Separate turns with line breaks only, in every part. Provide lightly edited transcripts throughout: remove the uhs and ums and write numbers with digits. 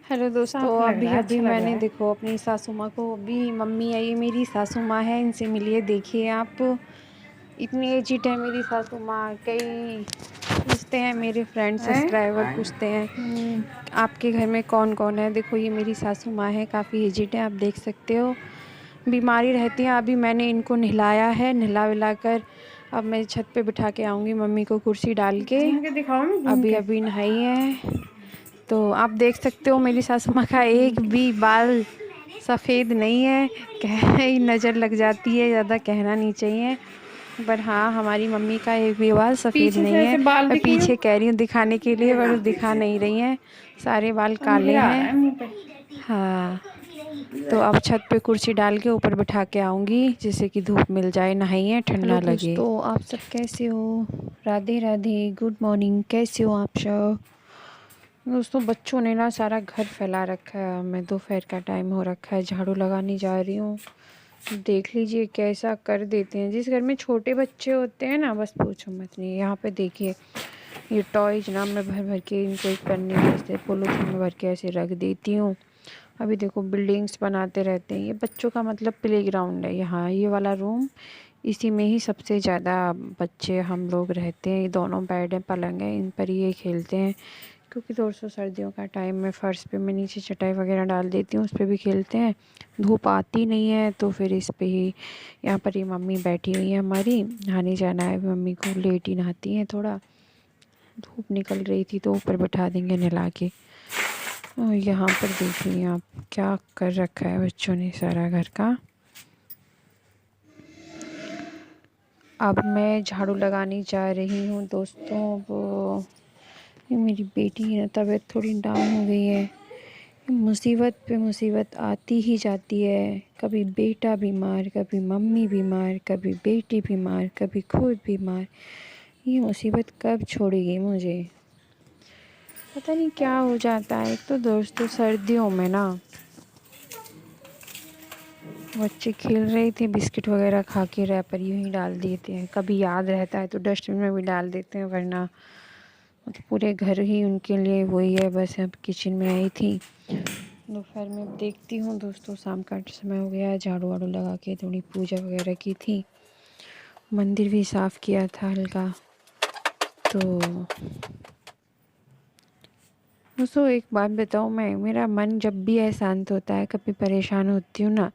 Hello दोस्तों,
साफ लग
अभी
रहा है,
अभी
अच्छा लग रहा
मैंने
है।
देखो अपनी सासू माँ को, अभी मम्मी आई है, मेरी सासू माँ है, इनसे मिलिए। देखिए आप, इतनी एजिड है मेरी सासू माँ। कई पूछते हैं मेरे फ्रेंड सब्सक्राइबर, पूछते हैं आपके घर में कौन कौन है। देखो ये मेरी सासू माँ है, काफ़ी एजिड है, आप देख सकते हो, बीमारी रहती है। अभी मैंने इनको नहलाया है, नहला विला कर अब मैं छत पे बिठा के आऊँगी मम्मी को कुर्सी डाल के।
घूम के दिखाओ ना, घूम
अभी
के।
अभी नहाई है, तो आप देख सकते हो मेरी सासू माँ का एक भी बाल सफ़ेद नहीं है। कहीं नज़र लग जाती है, ज़्यादा कहना नहीं चाहिए, पर हाँ हमारी मम्मी का एक भी बाल सफ़ेद
पीछे से
नहीं है।
ऐसे बाल
मैं
दिखाइयो।
पीछे कह रही हूँ दिखाने के लिए, पर दिखा नहीं रही हैं, सारे बाल काले
अंधेरा आ रहा
हैं।
है मुंह पे।
हाँ, तो अब छत पे कुर्सी डाल के ऊपर बिठा के आऊँगी, जिससे कि धूप मिल जाए, नहाइए, ठंडा लगे। दोस्तों आप सब कैसे हो? राधे राधे, गुड मॉर्निंग, कैसे हो आप सब? दोस्तों बच्चों ने ना सारा घर फैला रखा है, मैं दोपहर का टाइम हो रखा है, झाड़ू लगाने जा रही हूँ। देख लीजिए कैसा कर देते हैं। जिस घर में छोटे बच्चे होते हैं ना, बस पूछो मत। नहीं, यहाँ पे देखिए ये टॉयज ना मैं भर भर के इनको एक पन्नी में ऐसे पॉलीथीन में भर के ऐसे रख देती हूँ। अभी देखो बिल्डिंग्स बनाते रहते हैं, ये बच्चों का मतलब प्लेग्राउंड है यहाँ, ये वाला रूम। इसी में ही सबसे ज़्यादा बच्चे हम लोग रहते हैं। ये दोनों बेड हैं, पलंग है, इन पर ये खेलते हैं। क्योंकि दोस्तों सर्दियों का टाइम में फ़र्श पे मैं नीचे चटाई वगैरह डाल देती हूँ, उस पर भी खेलते हैं। धूप आती नहीं है तो फिर इस पे ही, यहाँ पर ही मम्मी बैठी हुई है हमारी, नहाने जाना है मम्मी को, लेट ही नहाती हैं थोड़ा। धूप निकल रही थी तो ऊपर बैठा देंगे नहला के। और यहाँ पर देखिए आप, क्या कर रखा है बच्चों ने सारा घर का। अब मैं झाड़ू लगाने जा रही हूँ दोस्तों। वो ये मेरी बेटी है ना, तबीयत थोड़ी डाउन हो गई है। मुसीबत पे मुसीबत आती ही जाती है, कभी बेटा बीमार, कभी मम्मी बीमार, कभी बेटी बीमार, कभी खुद बीमार। ये मुसीबत कब छोड़ेगी मुझे, पता नहीं क्या हो जाता है। एक तो दोस्तों सर्दियों में ना बच्चे खेल रहे थे, बिस्किट वगैरह खा के रैपर यूँ ही डाल देते हैं। कभी याद रहता है तो डस्टबिन में भी डाल देते हैं, वरना मतलब पूरे घर ही उनके लिए वही है। बस अब किचन में आई थी दोपहर में, अब देखती हूँ दोस्तों, शाम का समय हो गया है, झाड़ू वाड़ू लगा के थोड़ी पूजा वगैरह की थी, मंदिर भी साफ़ किया था हल्का। तो दोस्तों एक बात बताऊँ, मैं, मेरा मन जब भी अशांत होता है, कभी परेशान होती हूँ ना,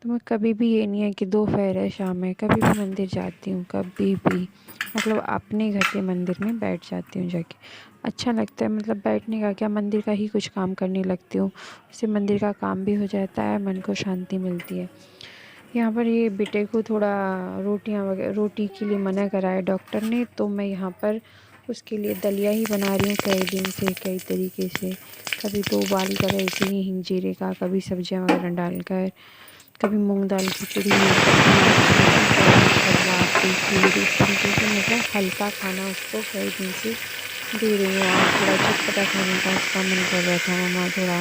तो मैं कभी भी ये नहीं है कि दोपहर है शाम है, कभी भी मंदिर जाती हूँ, कभी भी, मतलब अपने घर के मंदिर में बैठ जाती हूँ जाके। अच्छा लगता है, मतलब बैठने का क्या, मंदिर का ही कुछ काम करने लगती हूँ, उससे मंदिर का काम भी हो जाता है, मन को शांति मिलती है। यहाँ पर ये बेटे को थोड़ा रोटियां वगैरह, रोटी के लिए मना करा है डॉक्टर ने, तो मैं यहाँ पर उसके लिए दलिया ही बना रही हूँ कई दिन से, कई तरीके से। कभी तो उबाल कर ऐसे ही हिंग जीरे का, कभी सब्जियां वगैरह डालकर, कभी मूंग दाल खिचड़ी, कभी दही भल्ला, आपकी खीर, इस तरीके से मतलब हल्का खाना उसको कई दिन से दे रही हूँ। आज थोड़ा चटपटा खाने का उसका मन कर रहा था, मम्मा थोड़ा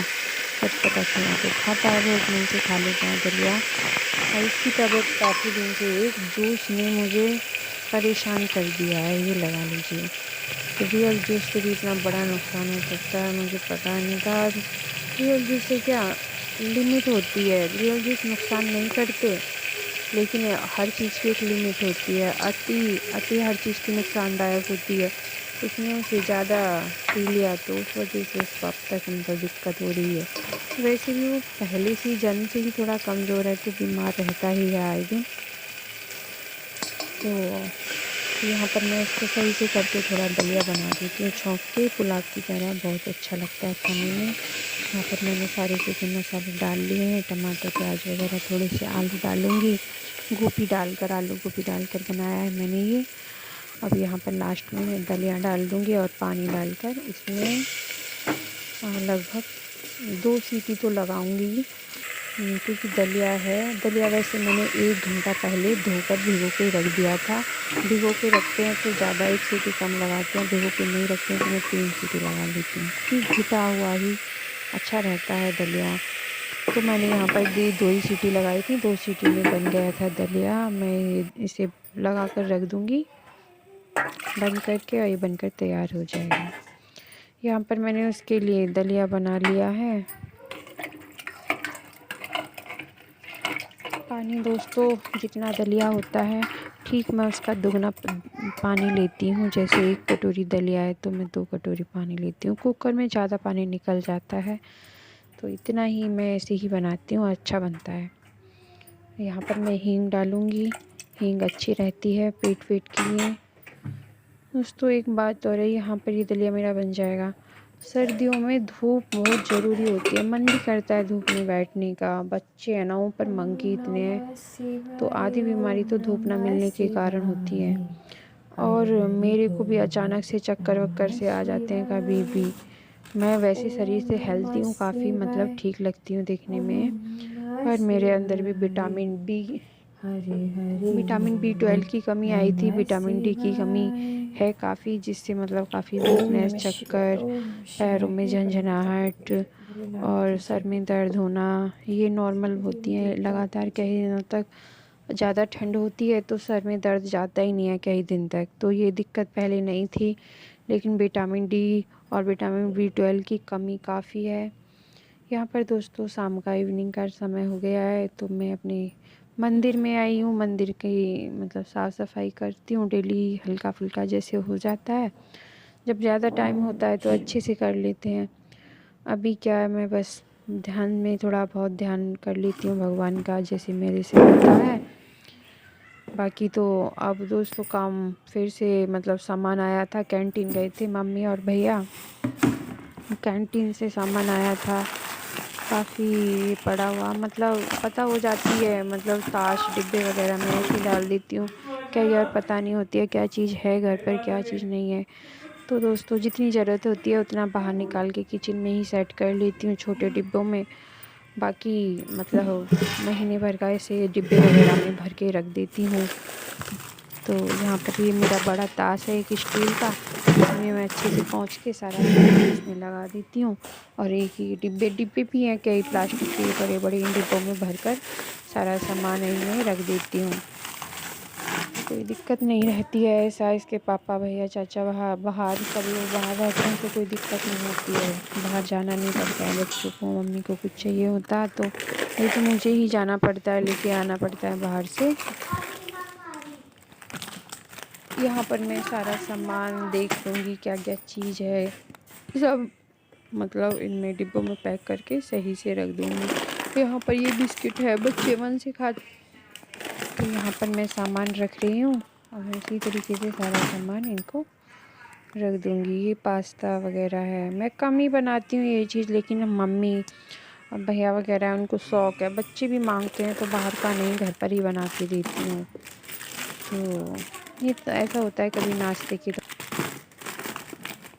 चटपटा खिला, तो खाता है, बहुत मन से खा लेता है दलिया। और इसकी तबीयत काफ़ी दिन से, एक जूस ने मुझे परेशान कर दिया है, ये लगा लीजिए। तो रियल जूस से भी इतना बड़ा नुकसान हो सकता है, मुझे पता नहीं था। रियल जूस से क्या लिमिट होती है, रियल जूस नुकसान नहीं करते, लेकिन हर चीज़ की एक लिमिट होती है। अति अति हर चीज़ की नुकसानदायक होती है। उसने उसे ज़्यादा पी लिया तो उस वजह से उसको अब तक मतलब दिक्कत हो रही है। वैसे भी वो पहले से ही, जन्म से ही थोड़ा कमज़ोर है, तो बीमार रहता ही है आए दिन। तो यहाँ पर मैं इसको सही से करके थोड़ा दलिया बना देती हूँ छौंक के, पुलाव की तरह, बहुत अच्छा लगता है खाने में। यहाँ पर मैंने सारे चिकन मसाले डाल लिए हैं, टमाटर प्याज वगैरह, थोड़े से आलू डालूँगी, गोभी डालकर, आलू गोभी डालकर बनाया है मैंने ये। अब यहाँ पर लास्ट में मैं दलिया डाल दूँगी और पानी डालकर इसमें लगभग 2 सीटी तो लगाऊँगी, क्योंकि दलिया है। दलिया वैसे मैंने 1 घंटा पहले धोकर भिगो के रख दिया था। भिगो के रखते हैं तो ज़्यादा 1 सीटी कम लगाते हैं, भिगो के नहीं रखते हैं तो मैं 3 सीटी लगा लेती हूँ, क्योंकि घिटा हुआ ही अच्छा रहता है दलिया। तो मैंने यहाँ पर 2 ही सीटी लगाई थी, 2 सीटी में बन गया था दलिया। मैं इसे लगा कर रख दूँगी बंद करके, और ये बनकर तैयार हो जाएगा। यहाँ पर मैंने उसके लिए दलिया बना लिया है। पानी दोस्तों जितना दलिया होता है ठीक मैं उसका दुगना पानी लेती हूँ। जैसे 1 कटोरी दलिया है तो मैं 2 कटोरी पानी लेती हूँ। कुकर में ज़्यादा पानी निकल जाता है तो इतना ही मैं ऐसे ही बनाती हूँ, अच्छा बनता है। यहाँ पर मैं हींग डालूँगी, हींग अच्छी रहती है पेट वेट के लिए। दोस्तों एक बात और है, यहाँ पर ये दलिया मेरा बन जाएगा। सर्दियों में धूप बहुत ज़रूरी होती है, मन भी करता है धूप में बैठने का। बच्चे हैं ना ऊपर मंकी इतने हैं तो आधी बीमारी तो धूप ना मिलने के कारण होती है। और मेरे को भी अचानक से चक्कर वक्कर से आ जाते हैं कभी भी। मैं वैसे शरीर से हेल्दी हूँ, काफ़ी मतलब ठीक लगती हूँ देखने में, पर मेरे अंदर भी विटामिन B12 की कमी आई थी, विटामिन D की कमी है काफ़ी, जिससे मतलब काफ़ी वीकनेस, चक्कर, पैरों में झंझनाहट और सर में दर्द होना ये नॉर्मल होती है लगातार कई दिनों तक। ज़्यादा ठंड होती है तो सर में दर्द जाता ही नहीं है कई दिन तक, तो ये दिक्कत पहले नहीं थी। लेकिन विटामिन D और विटामिन B12 की कमी काफ़ी है। यहाँ पर दोस्तों शाम का इवनिंग का समय हो गया है तो मैं अपने मंदिर में आई हूँ। मंदिर की मतलब साफ़ सफाई करती हूँ डेली, हल्का फुल्का जैसे हो जाता है। जब ज़्यादा टाइम होता है तो अच्छे से कर लेते हैं। अभी क्या है, मैं बस ध्यान में थोड़ा बहुत ध्यान कर लेती हूँ भगवान का, जैसे मेरे से होता है। बाकी तो अब दोस्तों काम फिर से मतलब सामान आया था, कैंटीन गए थे मम्मी और भैया, कैंटीन से सामान आया था काफ़ी पड़ा हुआ, मतलब पता हो जाती है मतलब ताश डिब्बे वगैरह में ऐसे डाल देती हूँ, कई बार पता नहीं होती है क्या चीज़ है घर पर क्या चीज़ नहीं है। तो दोस्तों जितनी ज़रूरत होती है उतना बाहर निकाल के किचन में ही सेट कर लेती हूँ छोटे डिब्बों में। बाकी मतलब महीने भर का ऐसे डिब्बे वगैरह में भर के रख देती हूँ। तो यहाँ पर ये मेरा बड़ा ताश है एक स्टील का, इसमें मैं अच्छे से पोंछ के सारा सामान इसमें लगा देती हूँ। और एक ही डिब्बे भी हैं कई प्लास्टिक के बड़े बड़े, इन डिब्बों में भरकर सारा सामान इनमें रख देती हूँ। कोई दिक्कत नहीं रहती है ऐसा। इसके पापा भैया चाचा बाहर सब लोग बाहर रहते हैं तो कोई दिक्कत नहीं होती है, बाहर जाना नहीं पड़ता है बच्चों को। मम्मी को कुछ चाहिए होता है तो नहीं तो मुझे ही जाना पड़ता है, लेके आना पड़ता है बाहर से। यहाँ पर मैं सारा सामान देख लूँगी क्या क्या चीज़ है, सब मतलब इनमें डिब्बों में पैक करके सही से रख दूँगी। यहाँ पर ये बिस्किट है, बच्चे मन से खा, तो यहाँ पर मैं सामान रख रही हूँ और इसी तरीके से सारा सामान इनको रख दूँगी। ये पास्ता वगैरह है, मैं कम ही बनाती हूँ ये चीज़, लेकिन मम्मी और भैया वगैरह उनको शौक़ है, बच्चे भी मांगते हैं तो बाहर का नहीं घर पर ही बना के देती हूँ। तो ये तो ऐसा होता है कभी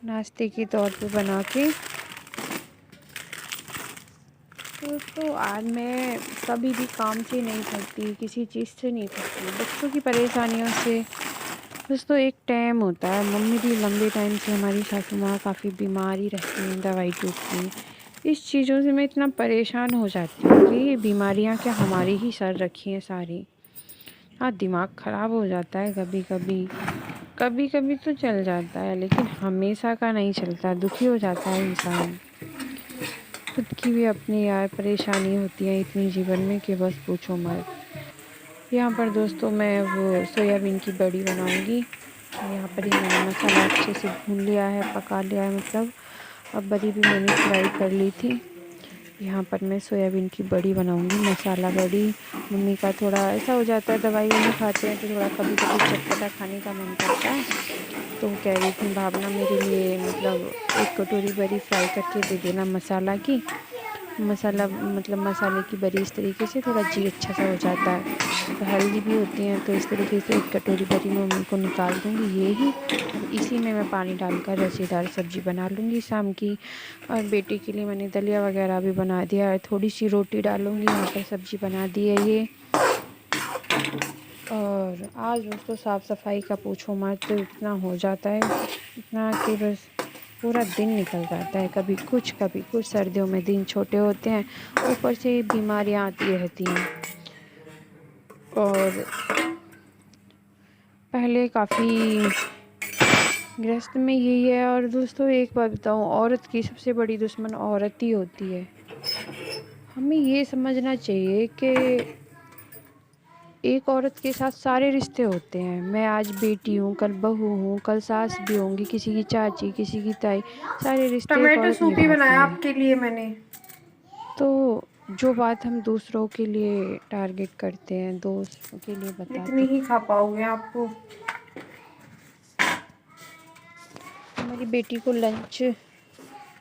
नाश्ते के तौर पे बना के। तो आज मैं कभी भी काम से नहीं थकती, किसी चीज़ से नहीं थकती, बच्चों की परेशानियों से। दोस्तों एक टाइम होता है, मम्मी भी लंबे टाइम से हमारी सासू माँ काफ़ी बीमार ही रहती हैं, दवाई टूटती हैं। इस चीज़ों से मैं इतना परेशान हो जाती हूँ कि ये बीमारियाँ क्या हमारी ही सर रखी हैं सारी। हाँ दिमाग ख़राब हो जाता है कभी कभी, कभी कभी तो चल जाता है लेकिन हमेशा का नहीं चलता, दुखी हो जाता है इंसान। खुद की भी अपनी यार परेशानी होती है इतनी जीवन में कि बस पूछो मत। यहाँ पर दोस्तों मैं वो सोयाबीन की बड़ी बनाऊँगी। यहाँ पर ही मैंने मसाला अच्छे से भून लिया है, पका लिया है मतलब, अब बड़ी भी मैंने फ्राई कर ली थी। यहाँ पर मैं सोयाबीन की बड़ी बनाऊँगी, मसाला बड़ी। मम्मी का थोड़ा ऐसा हो जाता है दवाई नहीं खाते हैं तो थोड़ा कभी कभी चटपटा खाने का मन करता है, तो कह रही थी भावना मेरे लिए मतलब 1 कटोरी बड़ी फ्राई करके दे देना मसाला की। मसाला मतलब मसाले की बड़ी इस तरीके से थोड़ा जी अच्छा सा हो जाता है, तो हेल्दी भी होती हैं। तो इस तरीके से 1 कटोरी बड़ी मैं मम्मी को निकाल दूँगी ये ही, और इसी में मैं पानी डालकर रसेदार सब्ज़ी बना लूँगी शाम की। और बेटे के लिए मैंने दलिया वगैरह भी बना दिया है, थोड़ी सी रोटी डालूँगी, यहाँ पर सब्ज़ी बना दी है ये। और आज दोस्तों साफ़ सफाई का पूछो मत, तो इतना हो जाता है इतना कि बस पूरा दिन निकल जाता है, कभी कुछ। सर्दियों में दिन छोटे होते हैं, ऊपर से बीमारियां आती रहती हैं। और पहले काफ़ी गृहस्थ में यही है। और दोस्तों एक बात बताऊँ, औरत की सबसे बड़ी दुश्मन औरत ही होती है। हमें ये समझना चाहिए कि एक औरत के साथ सारे रिश्ते होते हैं। मैं आज बेटी हूँ, कल बहू हूँ, कल सास भी होंगी, किसी की चाची, किसी की ताई, सारे रिश्ते एक
टमाटो
औरत
सूप ही
निभाती
बनाया
है।
आपके लिए मैंने।
तो जो बात हम दूसरों के लिए टारगेट करते हैं, दोस्तों के लिए
इतनी
बताते,
ही खा पाओगे आपको।
हमारी बेटी को लंच,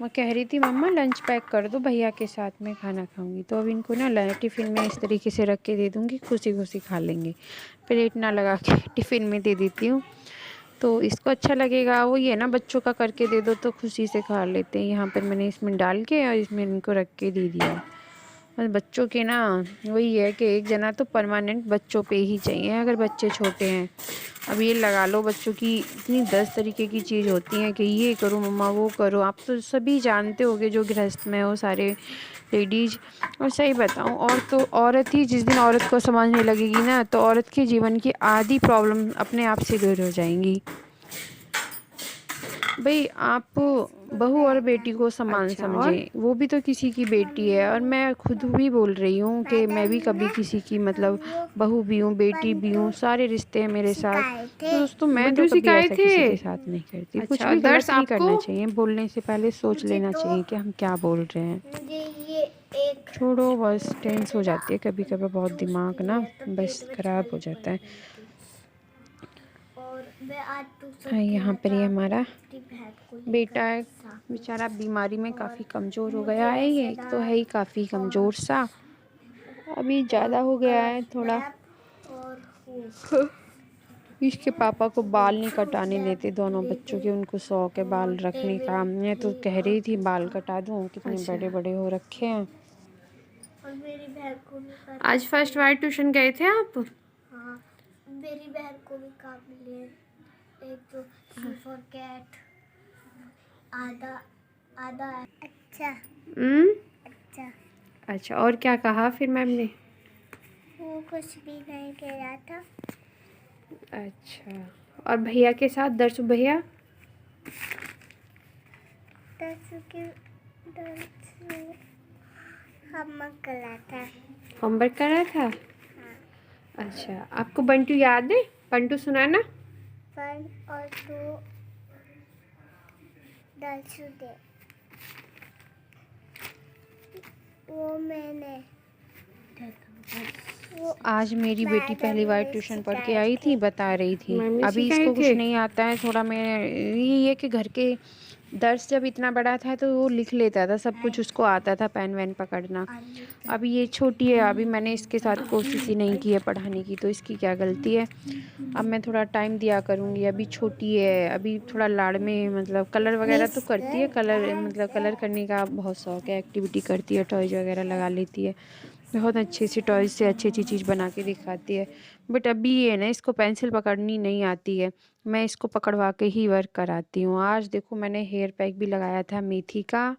मैं कह रही थी मम्मा लंच पैक कर दो, भैया के साथ में खाना खाऊंगी। तो अब इनको ना टिफ़िन में इस तरीके से रख के दे दूँगी, खुशी खुशी खा लेंगे। प्लेट ना लगा के टिफ़िन में दे देती हूँ, तो इसको अच्छा लगेगा। वो ये ना बच्चों का करके दे दो तो खुशी से खा लेते हैं। यहाँ पर मैंने इसमें डाल के और इसमें इनको रख के दे दिया। और बच्चों के ना वही है कि एक जना तो परमानेंट बच्चों पे ही चाहिए अगर बच्चे छोटे हैं। अब ये लगा लो, बच्चों की इतनी 10 तरीके की चीज़ होती हैं कि ये करो मम्मा, वो करो। आप तो सभी जानते होगे जो गृहस्थ में हो, सारे लेडीज। और सही बताऊं, और तो औरत ही जिस दिन औरत को समझने लगेगी ना, तो औरत के जीवन की आधी प्रॉब्लम अपने आप से दूर हो जाएंगी। भाई आप बहू और बेटी को समान
अच्छा, और
समझें, वो भी तो किसी की बेटी है। और मैं खुद भी बोल रही हूँ कि मैं भी कभी किसी की मतलब बहू भी हूँ, बेटी भी हूँ, सारे रिश्ते हैं मेरे साथ। तो दोस्तों मैं तो
बंटू
कभी
सिखाए
ऐसा
थे।
किसी के साथ नहीं करती। कुछ
अच्छा,
भी
दर्श
गलत नहीं
आपको।
करना चाहिए, बोलने से पहले सोच लेना चाहिए कि हम क्या बोल रहे हैं।
मुझे ये एक
छोड़ो, बस टेंस हो
मेरे ना
जाती है कभी कभी, बहुत दिमाग
चूसती
ना
है तो
बस
पेट में
खराब हो
छाले पड़
जाता है।
गई थी। और मैं आज
हाँ,
ट्यूशन
यहाँ
गया
पर
था
ये हमारा
अपनी बहन को
बेटा
लेकर
है,
साथ में।
बेचारा बीमारी में
और
काफ़ी कमज़ोर हो
मुझे
गया है। ये
ऐसे
एक
ना
तो है ही काफ़ी
और
कमज़ोर सा, अभी
और
ज़्यादा हो गया है थोड़ा।
लैप और वो
इसके पापा को बाल नहीं कटाने
लैप
देते दोनों
ले
बच्चों के,
गए
उनको शौक है बाल
और
रखने का।
टेबल
मैं तो
ली
कह
और
रही थी बाल
लिखा।
कटा दूँ, कितने
अच्छा,
बड़े बड़े हो रखे हैं।
और मेरी बहन को भी
आज फर्स्ट वाइट ट्यूशन गए थे आप?
हाँ, मेरी बहन को भी काम मिले। एक तो सी फॉर कैट, आधा आधा। अच्छा
हम्म।
अच्छा।
अच्छा, और क्या कहा फिर मैम ने?
वो कुछ भी नहीं कह रहा था।
अच्छा, और भैया के साथ दर्शु भैया?
दस के दस हम करा था।
होमवर्क कर रहा था?
हाँ,
अच्छा, आपको बंटू याद है? बंटू सुनाना।
1 और 2 दस दे। वो मैंने वो
आज मेरी बेटी पहली बार ट्यूशन पढ़ के आई थी, बता रही थी
मैम ने
अभी
सिखाए
इसको कुछ
थे।
नहीं आता है थोड़ा। मैं ये कि घर के दर्श जब इतना बड़ा था तो वो लिख लेता था सब कुछ, उसको आता था पेन वैन पकड़ना। अभी ये छोटी है, अभी मैंने इसके साथ कोशिश ही नहीं की है पढ़ाने की, तो इसकी क्या गलती है। अब मैं थोड़ा टाइम दिया करूँगी, अभी छोटी है, अभी थोड़ा लाड़ में, मतलब कलर वगैरह तो करती है, कलर मतलब कलर करने का बहुत शौक है, एक्टिविटी करती है, टॉयज वगैरह लगा लेती है, बहुत अच्छी सी टॉयज से अच्छी अच्छी चीज़ बना के दिखाती है। बट अभी ये ना इसको पेंसिल पकड़नी नहीं आती है, मैं इसको पकड़वा के ही वर्क कराती हूँ। आज देखो मैंने हेयर पैक भी लगाया था मेथी का,